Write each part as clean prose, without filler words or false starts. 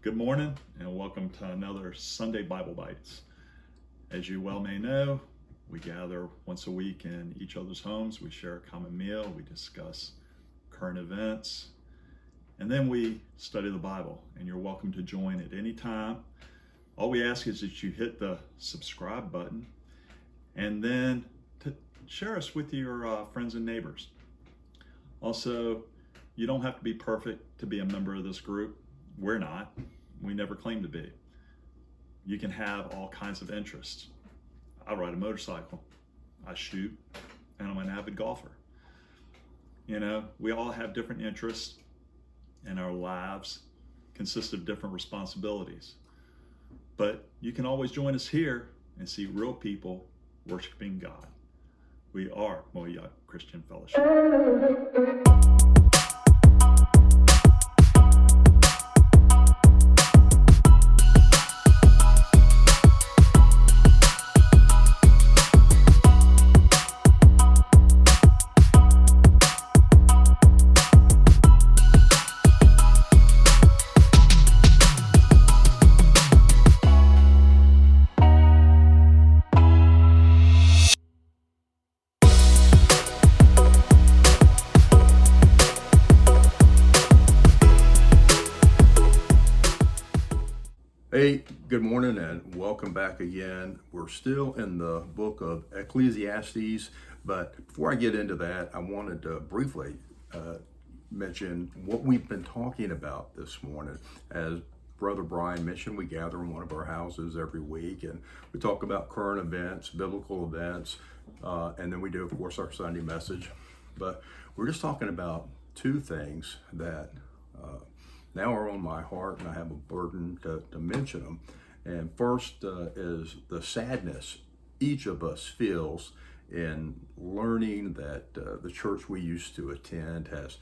Good morning and welcome to another Sunday Bible Bites. As you well may know, we gather once a week in each other's homes. We share a common meal, we discuss current events, and then we study the Bible. And you're welcome to join at any time. All we ask is that you hit the subscribe button and then to share us with your friends and neighbors. Also, you don't have to be perfect to be a member of this group. We're not. We never claim to be. You can have all kinds of interests. I ride a motorcycle, I shoot, and I'm an avid golfer. You know, we all have different interests, and our lives consist of different responsibilities. But you can always join us here and see real people worshiping God. We are Moya Christian Fellowship. Hey, good morning and welcome back again. We're still in the book of Ecclesiastes, but before I get into that, I wanted to briefly mention what we've been talking about this morning. As Brother Brian mentioned, we gather in one of our houses every week and we talk about current events, biblical events, and then we do, of course, our Sunday message. But we're just talking about two things that now are on my heart, and I have a burden to mention them. And first is the sadness each of us feels in learning that the church we used to attend has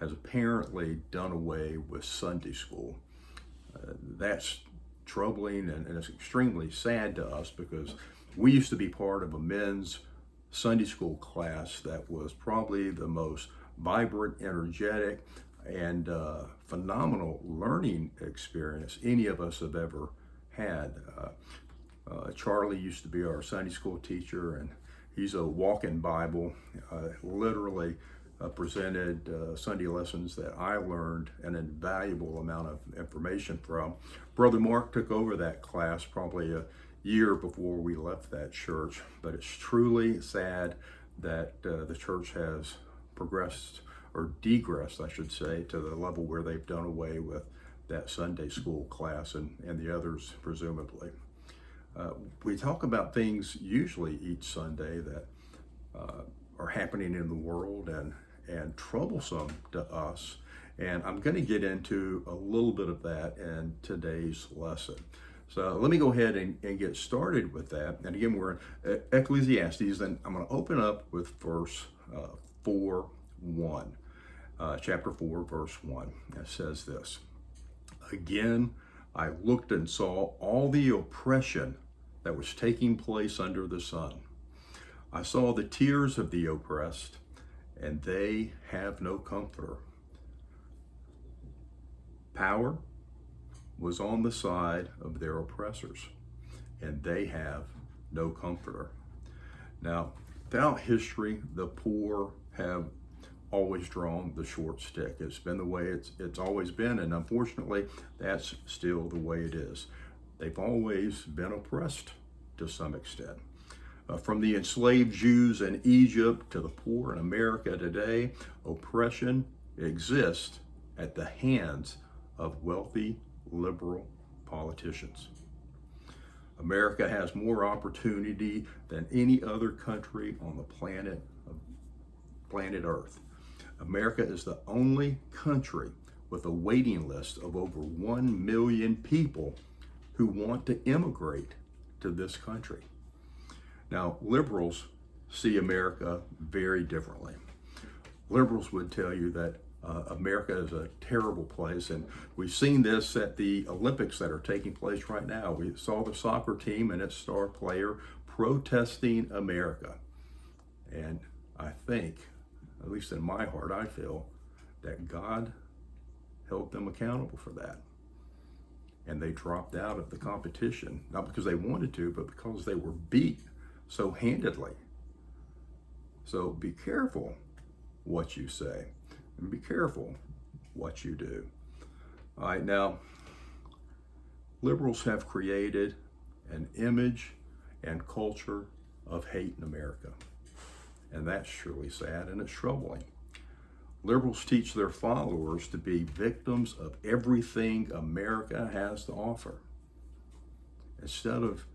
apparently done away with Sunday school. That's troubling and it's extremely sad to us because we used to be part of a men's Sunday school class that was probably the most vibrant, energetic, and phenomenal learning experience any of us have ever had. Charlie used to be our Sunday school teacher, and he's a walking Bible, literally presented Sunday lessons that I learned an invaluable amount of information from. Brother Mark took over that class probably a year before we left that church, but it's truly sad that the church has progressed or degressed, I should say, to the level where they've done away with that Sunday school class and the others, presumably. We talk about things usually each Sunday that are happening in the world and troublesome to us. And I'm going to get into a little bit of that in today's lesson. So let me go ahead and get started with that. And again, we're in Ecclesiastes, and I'm going to open up with verse 4:1. Chapter 4, verse 1. It says this: Again, I looked and saw all the oppression that was taking place under the sun. I saw the tears of the oppressed, and they have no comforter. Power was on the side of their oppressors, and they have no comforter. Now, throughout history, the poor have always drawn the short stick. It's been the way it's always been, and unfortunately, that's still the way it is. They've always been oppressed to some extent. From the enslaved Jews in Egypt to the poor in America today, oppression exists at the hands of wealthy, liberal politicians. America has more opportunity than any other country on the planet Earth. America is the only country with a waiting list of over 1 million people who want to immigrate to this country. Now, liberals see America very differently. Liberals would tell you that America is a terrible place, and we've seen this at the Olympics that are taking place right now. We saw the soccer team and its star player protesting America. And I think, at least in my heart, I feel that God held them accountable for that. and they dropped out of the competition, not because they wanted to, but because they were beat so handedly. So be careful what you say, and be careful what you do. All right, now, liberals have created an image and culture of hate in America, and that's surely sad and it's troubling. Liberals teach their followers to be victims of everything America has to offer, instead of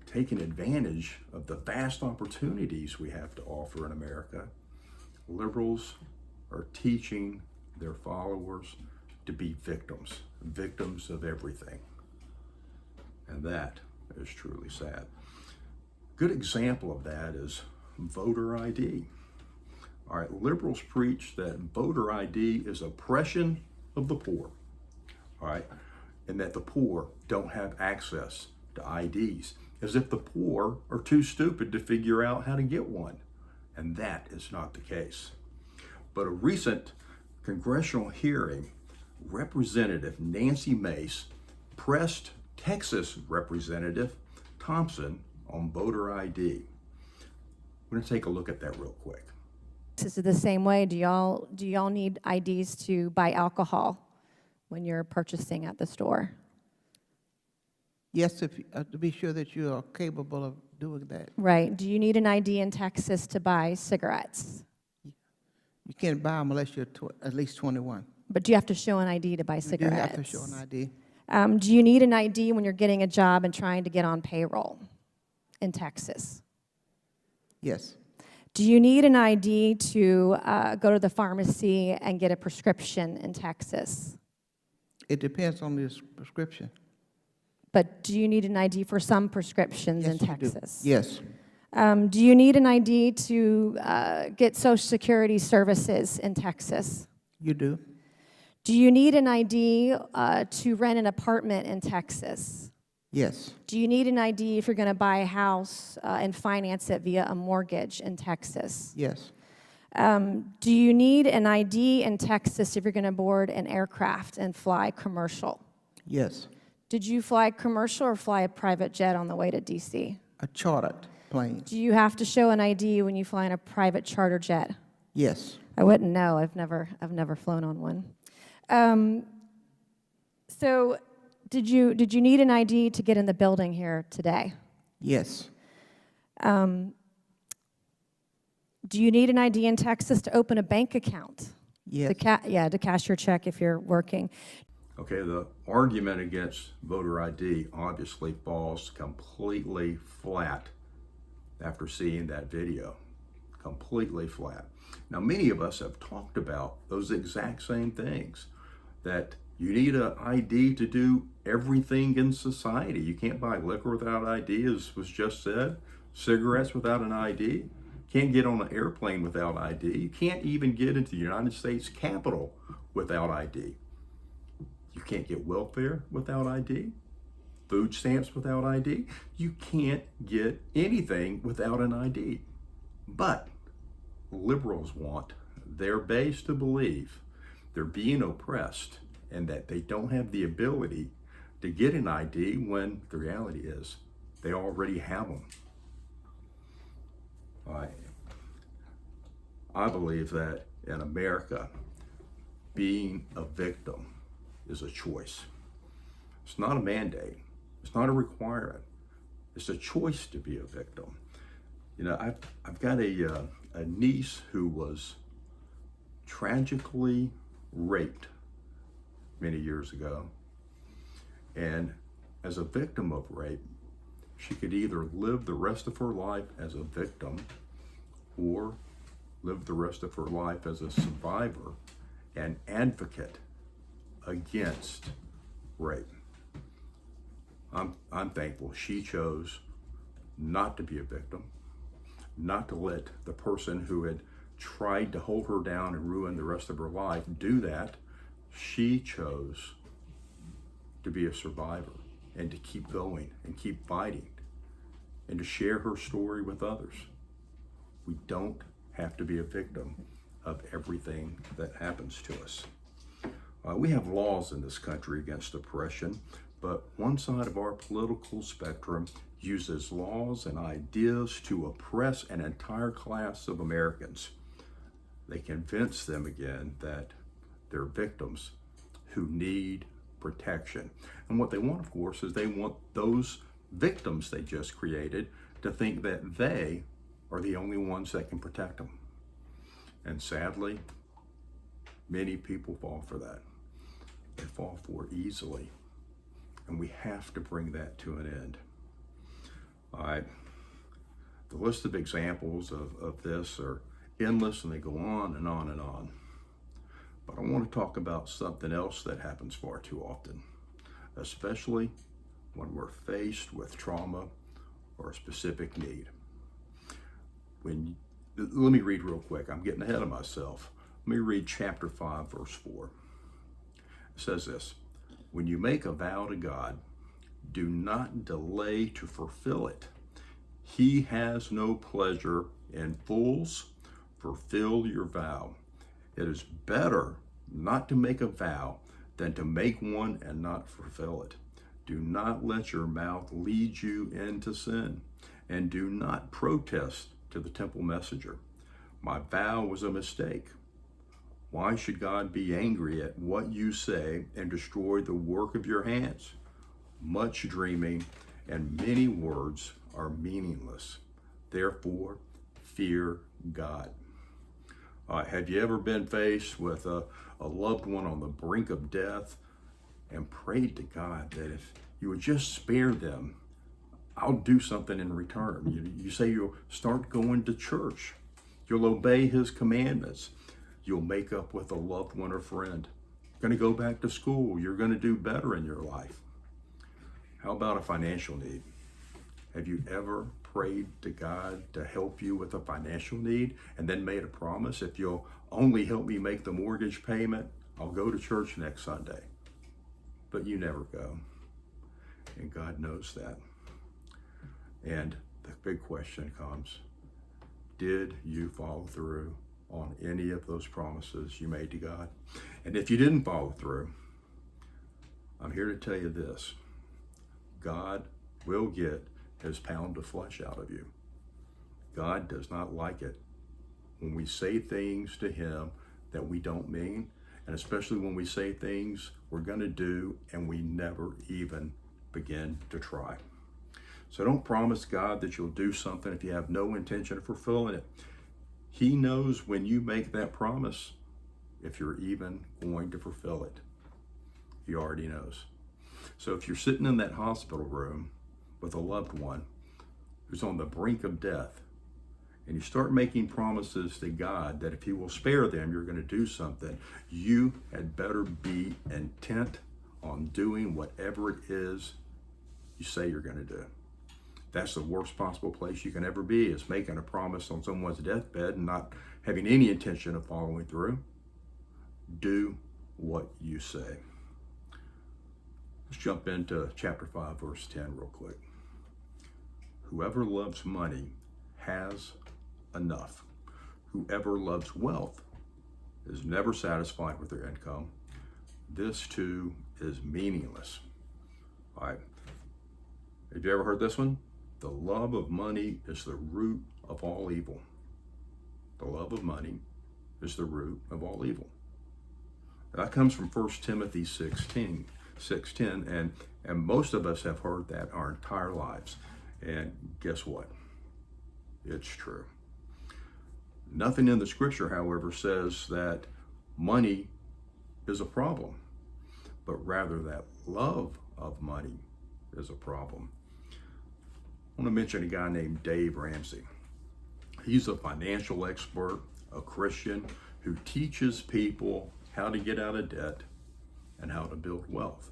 taking advantage of the vast opportunities we have to offer in America. Liberals are teaching their followers to be victims of everything. And that is truly sad. Good example of that is voter ID. All right, liberals preach that voter ID is oppression of the poor, all right, and that the poor don't have access to IDs, as if the poor are too stupid to figure out how to get one. And that is not the case. But a recent congressional hearing, Representative Nancy Mace pressed Texas Representative Thompson on voter ID. We're going to take a look at that real quick. This is the same way. Do y'all need IDs to buy alcohol when you're purchasing at the store? Yes, to be sure that you are capable of doing that. Right. Do you need an ID in Texas to buy cigarettes? You can't buy them unless you're at least 21. But do you have to show an ID to buy You do cigarettes? have to show an ID. Do you need an ID when you're getting a job and trying to get on payroll in Texas? Yes. Do you need an ID to go to the pharmacy and get a prescription in Texas? It depends on the prescription. But do you need an ID for some prescriptions in Yes, you do. Texas? Yes. Do you need an ID to get Social Security services in Texas? You do. Do you need an ID to rent an apartment in Texas? Yes. Do you need an ID if you're going to buy a house and finance it via a mortgage in Texas? Yes. Do you need an ID in Texas if you're going to board an aircraft and fly commercial? Yes. Did you fly commercial or fly a private jet on the way to D.C.? A chartered plane. Do you have to show an ID when you fly in a private charter jet? Yes. I wouldn't know. I've never flown on one. So, did you need an ID to get in the building here today? Yes. Do you need an ID in Texas to open a bank account? Yes. To cash your check if you're working. Okay, the argument against voter ID obviously falls completely flat after seeing that video. Completely flat. Now, many of us have talked about those exact same things, that you need an ID to do everything in society. You can't buy liquor without ID, as was just said, cigarettes without an ID, can't get on an airplane without ID, you can't even get into the United States Capitol without ID. You can't get welfare without ID, food stamps without ID. You can't get anything without an ID. But liberals want their base to believe they're being oppressed and that they don't have the ability to get an ID, when the reality is they already have them. I believe that in America, being a victim is a choice. It's not a mandate. It's not a requirement. It's a choice to be a victim. You know, I've got a niece who was tragically raped many years ago. And as a victim of rape, she could either live the rest of her life as a victim or live the rest of her life as a survivor and advocate against rape. I'm thankful she chose not to be a victim, not to let the person who had tried to hold her down and ruin the rest of her life do that. She chose to be a survivor and to keep going and keep fighting and to share her story with others. We don't have to be a victim of everything that happens to us. We have laws in this country against oppression, but one side of our political spectrum uses laws and ideas to oppress an entire class of Americans. They convince them again that they're victims who need protection. And what they want, of course, is they want those victims they just created to think that they are the only ones that can protect them. And sadly, many people fall for that. They fall for it easily. And we have to bring that to an end. All right. The list of examples of this are endless, and they go on and on and on. But I want to talk about something else that happens far too often, especially when we're faced with trauma or a specific need. Let me read real quick. I'm getting ahead of myself. Let me read chapter 5, verse 4. It says this: when you make a vow to God, do not delay to fulfill it. He has no pleasure in fools. Fulfill your vow. It is better not to make a vow than to make one and not fulfill it. Do not let your mouth lead you into sin, and do not protest to the temple messenger. My vow was a mistake. Why should God be angry at what you say and destroy the work of your hands? Much dreaming and many words are meaningless. Therefore, fear God. Have you ever been faced with a loved one on the brink of death and prayed to God that if you would just spare them, I'll do something in return? You say you'll start going to church. You'll obey his commandments. You'll make up with a loved one or friend. You're going to go back to school. You're going to do better in your life. How about a financial need? Have you ever prayed to God to help you with a financial need and then made a promise, if you'll only help me make the mortgage payment, I'll go to church next Sunday? But you never go. And God knows that. And the big question comes, did you follow through on any of those promises you made to God? And if you didn't follow through, I'm here to tell you this: God will get his pound of flesh out of you. God does not like it when we say things to him that we don't mean, and especially when we say things we're going to do and we never even begin to try. So don't promise God that you'll do something if you have no intention of fulfilling it. He knows when you make that promise if you're even going to fulfill it. He already knows. So if you're sitting in that hospital room with a loved one who's on the brink of death, and you start making promises to God that if he will spare them, you're going to do something, you had better be intent on doing whatever it is you say you're going to do. That's the worst possible place you can ever be, is making a promise on someone's deathbed and not having any intention of following through. Do what you say. Let's jump into chapter 5, verse 10 real quick. Whoever loves money has enough. Whoever loves wealth is never satisfied with their income. This too is meaningless. All right. Have you ever heard this one? The love of money is the root of all evil. The love of money is the root of all evil. That comes from 1 Timothy 6:10, and most of us have heard that our entire lives. And guess what? It's true. Nothing in the scripture, however, says that money is a problem, but rather that love of money is a problem. I want to mention a guy named Dave Ramsey. He's a financial expert, a Christian who teaches people how to get out of debt and how to build wealth.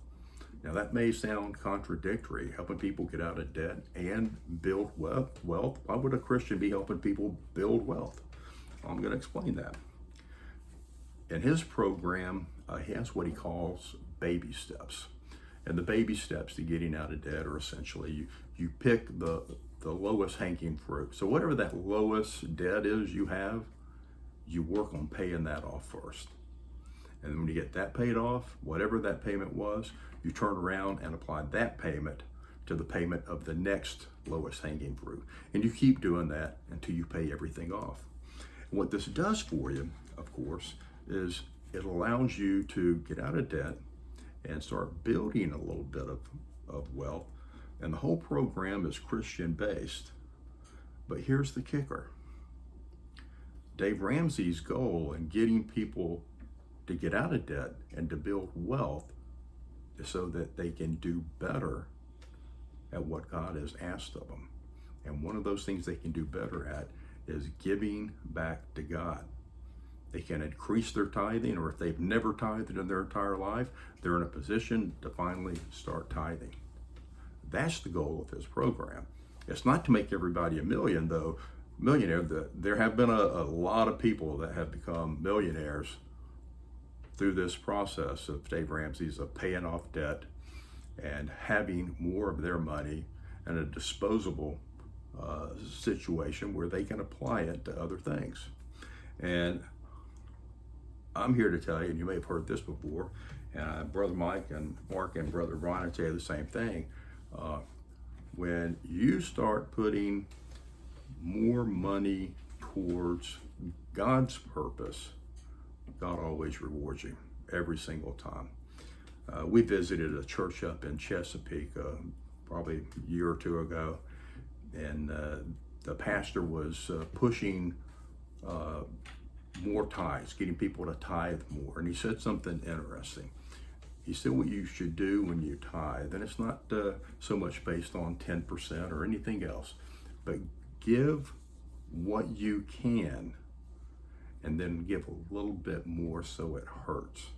Now that may sound contradictory, helping people get out of debt and build wealth. Why would a Christian be helping people build wealth? I'm going to explain that. In his program, he has what he calls baby steps. And the baby steps to getting out of debt are essentially you pick the lowest hanging fruit. So whatever that lowest debt is you have, you work on paying that off first. And then when you get that paid off, whatever that payment was, you turn around and apply that payment to the payment of the next lowest hanging fruit. And you keep doing that until you pay everything off. And what this does for you, of course, is it allows you to get out of debt and start building a little bit of wealth. And the whole program is Christian based. But here's the kicker. Dave Ramsey's goal in getting people to get out of debt and to build wealth is so that they can do better at what God has asked of them. And one of those things they can do better at is giving back to God. They can increase their tithing, or if they've never tithed in their entire life, they're in a position to finally start tithing. That's the goal of his program. It's not to make everybody a millionaire. There have been a lot of people that have become millionaires through this process of Dave Ramsey's of paying off debt and having more of their money in a disposable situation where they can apply it to other things. And I'm here to tell you, and you may have heard this before, and Brother Mike and Mark and Brother Brian would say the same thing. When you start putting more money towards God's purpose, God always rewards you every single time. We visited a church up in Chesapeake probably a year or two ago, and the pastor was pushing more tithes, getting people to tithe more. And he said something interesting. He said what you should do when you tithe, and it's not so much based on 10% or anything else, but give what you can and then give a little bit more so it hurts.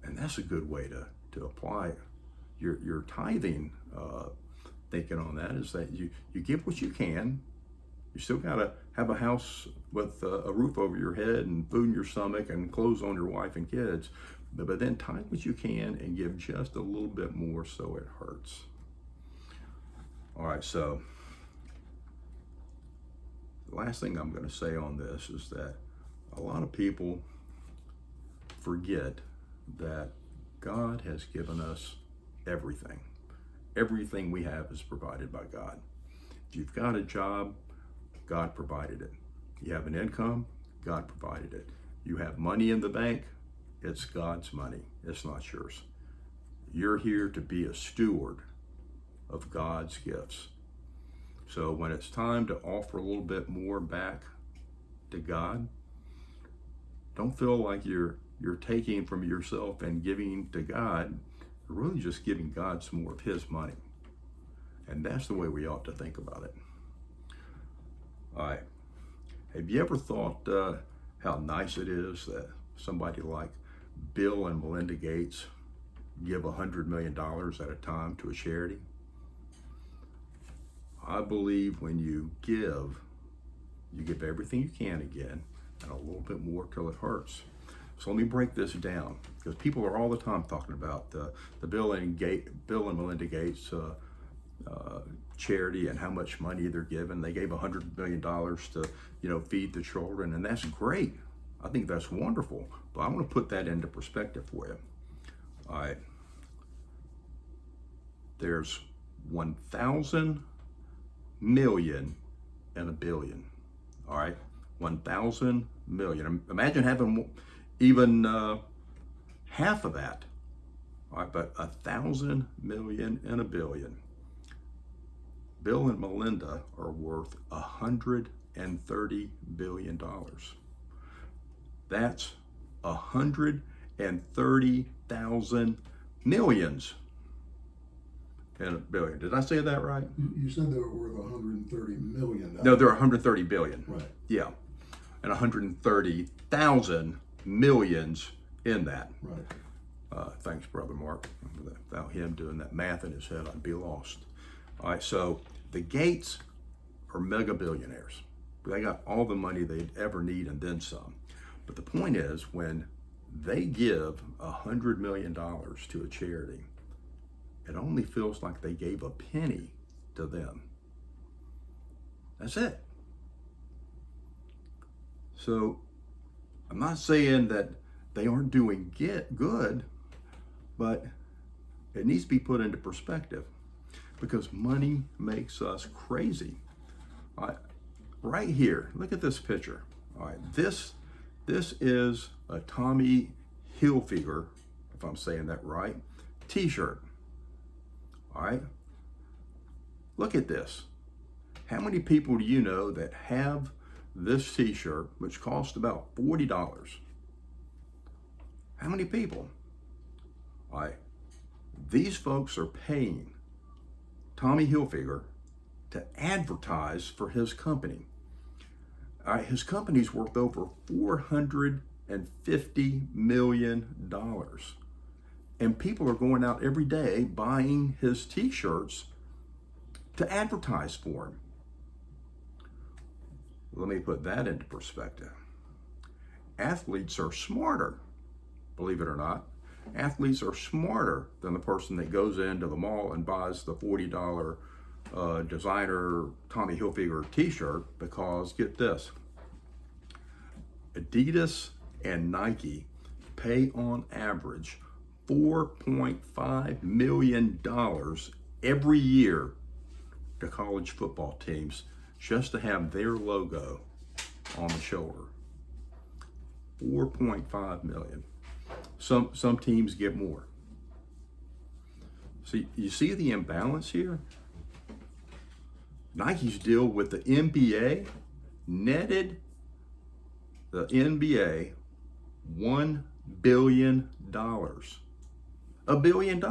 And that's a good way to apply your tithing thinking on that, is that you give what you can. You still got to have a house with a roof over your head and food in your stomach and clothes on your wife and kids. But then tithe what you can and give just a little bit more so it hurts. All right, so the last thing I'm going to say on this is that a lot of people forget that God has given us everything. Everything we have is provided by God. If you've got a job, God provided it. You have an income, God provided it. You have money in the bank, it's God's money. It's not yours. You're here to be a steward of God's gifts. So when it's time to offer a little bit more back to God, don't feel like you're taking from yourself and giving to God. You're really just giving God some more of his money. And that's the way we ought to think about it. All right. Have you ever thought how nice it is that somebody like Bill and Melinda Gates give $100 million at a time to a charity? I believe when you give everything you can again, and a little bit more till it hurts. So let me break this down, because people are all the time talking about the Bill and Melinda Gates charity and how much money they're giving. They gave $100 million to feed the children, and that's great. I think that's wonderful. But I want to put that into perspective for you. All right. There's 1,000 million and a billion. All right. 1,000 million. Imagine having even half of that. All right, but 1,000 million and a billion. Bill and Melinda are worth $130 billion. That's 130,000 millions and a billion. Did I say that right? You said they were worth $130 million. No, they're 130 billion. Right. Yeah. And 130,000 millions in that. Right. Thanks, Brother Mark. Without him doing that math in his head, I'd be lost. All right, so the Gates are mega billionaires. They got all the money they'd ever need and then some. But the point is, when they give $100 million to a charity, it only feels like they gave a penny to them. That's it. So I'm not saying that they aren't doing good, but it needs to be put into perspective because money makes us crazy. All right, right here, look at this picture. All right, this is a Tommy Hilfiger, if I'm saying that right, t-shirt. All right, look at this. How many people do you know that have this t-shirt, which cost about $40? How many people? All right, these folks are paying Tommy Hilfiger to advertise for his company. All right, his company's worth over $450 million. And people are going out every day buying his t-shirts to advertise for him. Let me put that into perspective. Athletes are smarter, believe it or not. Athletes are smarter than the person that goes into the mall and buys the $40 designer Tommy Hilfiger t-shirt because, get this, Adidas and Nike pay on average $4.5 million every year to college football teams just to have their logo on the shoulder. 4.5 million. Some teams get more. See, you see the imbalance here? Nike's deal with the NBA netted the NBA $1 billion. $1 billion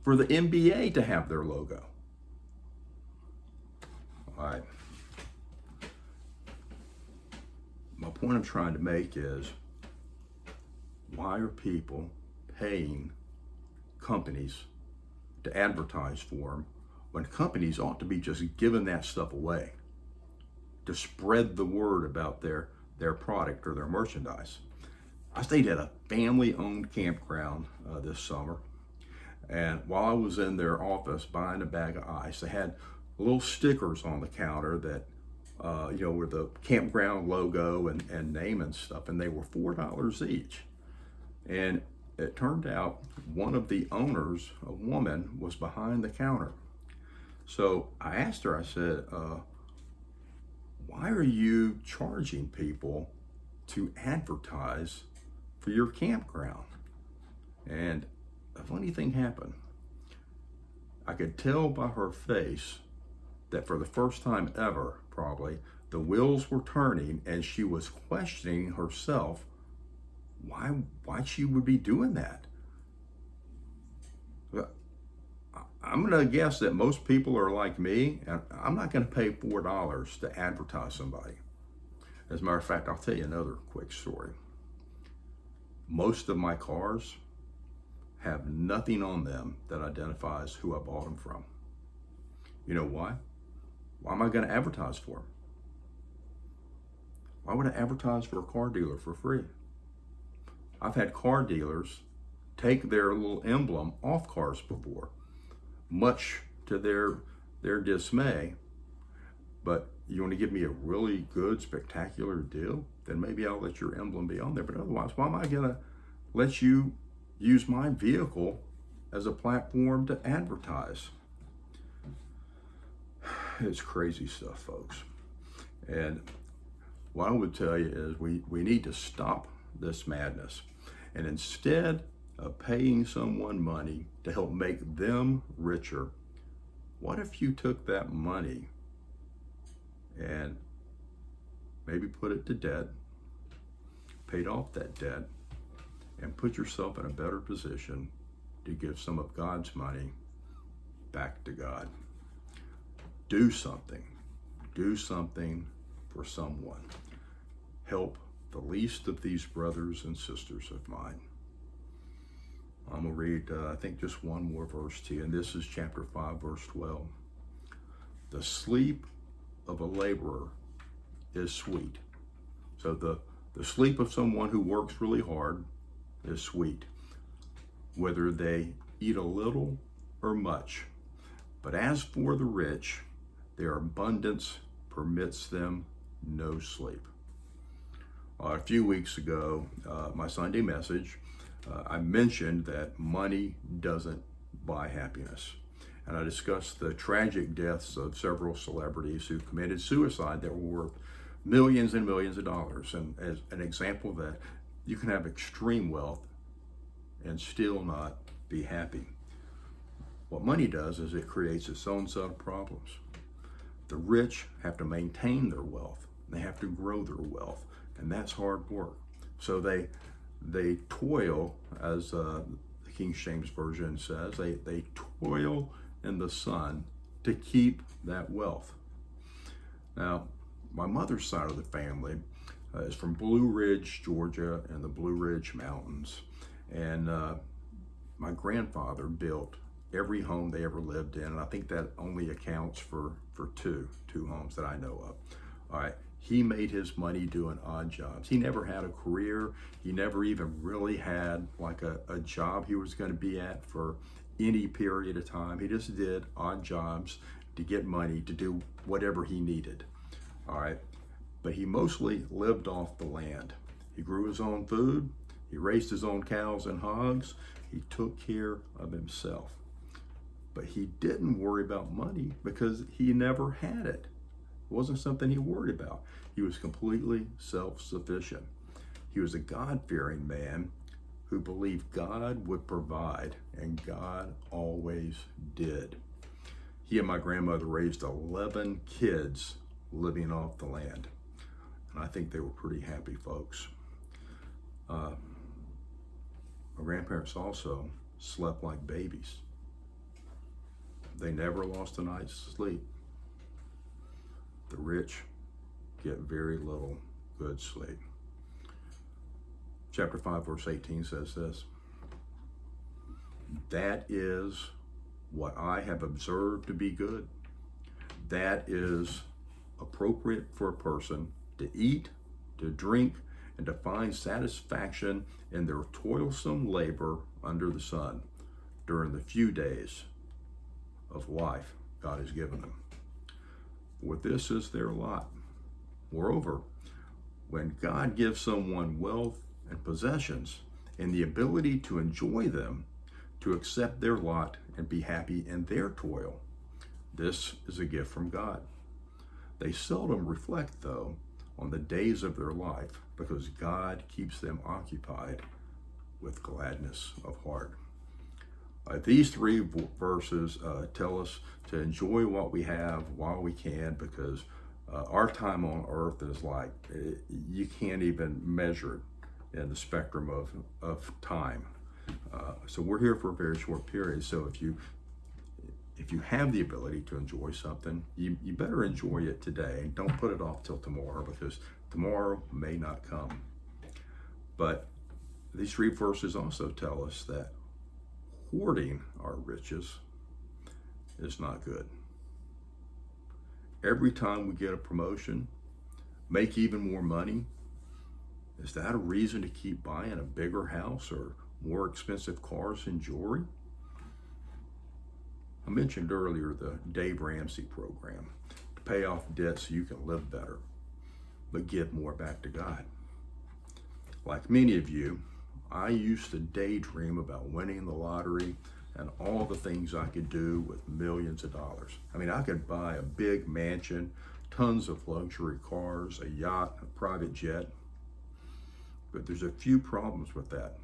for the NBA to have their logo. All right. My point I'm trying to make is, why are people paying companies to advertise for them when companies ought to be just giving that stuff away to spread the word about their product or their merchandise? I stayed at a family-owned campground this summer, and while I was in their office buying a bag of ice, they had little stickers on the counter that with the campground logo and name and stuff, and they were $4 each. And it turned out one of the owners, a woman, was behind the counter. So I asked her, I said, why are you charging people to advertise for your campground? And a funny thing happened. I could tell by her face that for the first time ever, probably, the wheels were turning and she was questioning herself why she would be doing that. I'm gonna guess that most people are like me, and I'm not gonna pay $4 to advertise somebody. As a matter of fact, I'll tell you another quick story. Most of my cars have nothing on them that identifies who I bought them from. You know why? Why am I gonna advertise for them? Why would I advertise for a car dealer for free? I've had car dealers take their little emblem off cars before, much to their dismay. But you want to give me a really good, spectacular deal? Then maybe I'll let your emblem be on there. But otherwise, why am I gonna let you use my vehicle as a platform to advertise? It's crazy stuff, folks. And what I would tell you is we need to stop this madness. And instead of paying someone money to help make them richer, what if you took that money and maybe put it to debt, paid off that debt, and put yourself in a better position to give some of God's money back to God? Do something. Do something for someone. Help the least of these brothers and sisters of mine. I'm going to read, I think, just one more verse to you, and this is chapter 5, verse 12. The sleep of a laborer is sweet. So the sleep of someone who works really hard is sweet, whether they eat a little or much. But as for the rich, their abundance permits them no sleep. A few weeks ago, my Sunday message, I mentioned that money doesn't buy happiness. And I discussed the tragic deaths of several celebrities who committed suicide that were worth millions and millions of dollars. And as an example of that, you can have extreme wealth and still not be happy. What money does is it creates its own set of problems. The rich have to maintain their wealth. They have to grow their wealth, and that's hard work. So they toil, as the King James Version says, they toil in the sun to keep that wealth. Now, my mother's side of the family is from Blue Ridge, Georgia, and the Blue Ridge Mountains. And my grandfather built every home they ever lived in, and I think that only accounts for two homes that I know of. All right, he made his money doing odd jobs. He never had a career. He never even really had like a job he was going to be at for any period of time. He just did odd jobs to get money to do whatever he needed. All right, but he mostly lived off the land. He grew his own food. He raised his own cows and hogs. He took care of himself. But he didn't worry about money because he never had it. It wasn't something he worried about. He was completely self-sufficient. He was a God-fearing man who believed God would provide, and God always did. He and my grandmother raised 11 kids living off the land. And I think they were pretty happy folks. My grandparents also slept like babies. They never lost a night's sleep. The rich get very little good sleep. Chapter 5, verse 18 says this: "That is what I have observed to be good. That is appropriate for a person to eat, to drink, and to find satisfaction in their toilsome labor under the sun during the few days of life God has given them. For this is their lot. Moreover, when God gives someone wealth and possessions and the ability to enjoy them, to accept their lot and be happy in their toil, this is a gift from God. They seldom reflect, though, on the days of their life because God keeps them occupied with gladness of heart." These three verses tell us to enjoy what we have while we can, because our time on earth is like, you can't even measure it in the spectrum of time. So we're here for a very short period. So if you have the ability to enjoy something, you better enjoy it today. Don't put it off till tomorrow, because tomorrow may not come. But these three verses also tell us that hoarding our riches is not good. Every time we get a promotion, make even more money, is that a reason to keep buying a bigger house or more expensive cars and jewelry? I mentioned earlier the Dave Ramsey program, to pay off debt so you can live better, but give more back to God. Like many of you, I used to daydream about winning the lottery and all the things I could do with millions of dollars. I mean, I could buy a big mansion, tons of luxury cars, a yacht, a private jet. But there's a few problems with that.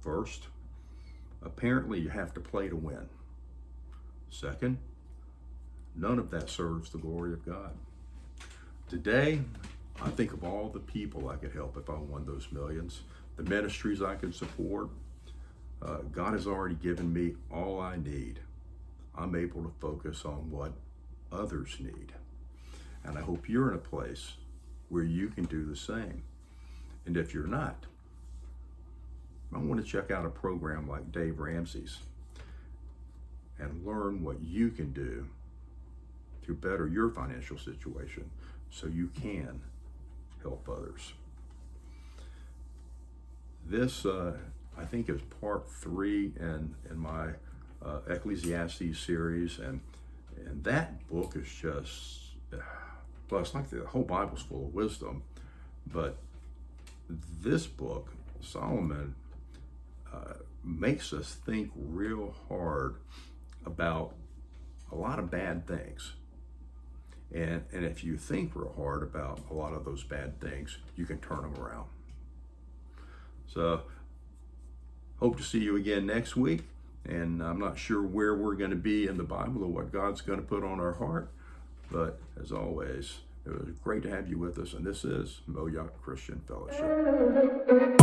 First, apparently you have to play to win. Second, none of that serves the glory of God. Today, I think of all the people I could help if I won those millions, the ministries I could support. God has already given me all I need. I'm able to focus on what others need. And I hope you're in a place where you can do the same. And if you're not, I want to check out a program like Dave Ramsey's and learn what you can do to better your financial situation so you can help others. This, I think, is part 3 in my Ecclesiastes series, and that book is just, well, it's like the whole Bible's full of wisdom, but this book, Solomon, makes us think real hard about a lot of bad things. And if you think real hard about a lot of those bad things, you can turn them around. So, hope to see you again next week. And I'm not sure where we're going to be in the Bible or what God's going to put on our heart. But as always, it was great to have you with us. And this is Moyoc Christian Fellowship.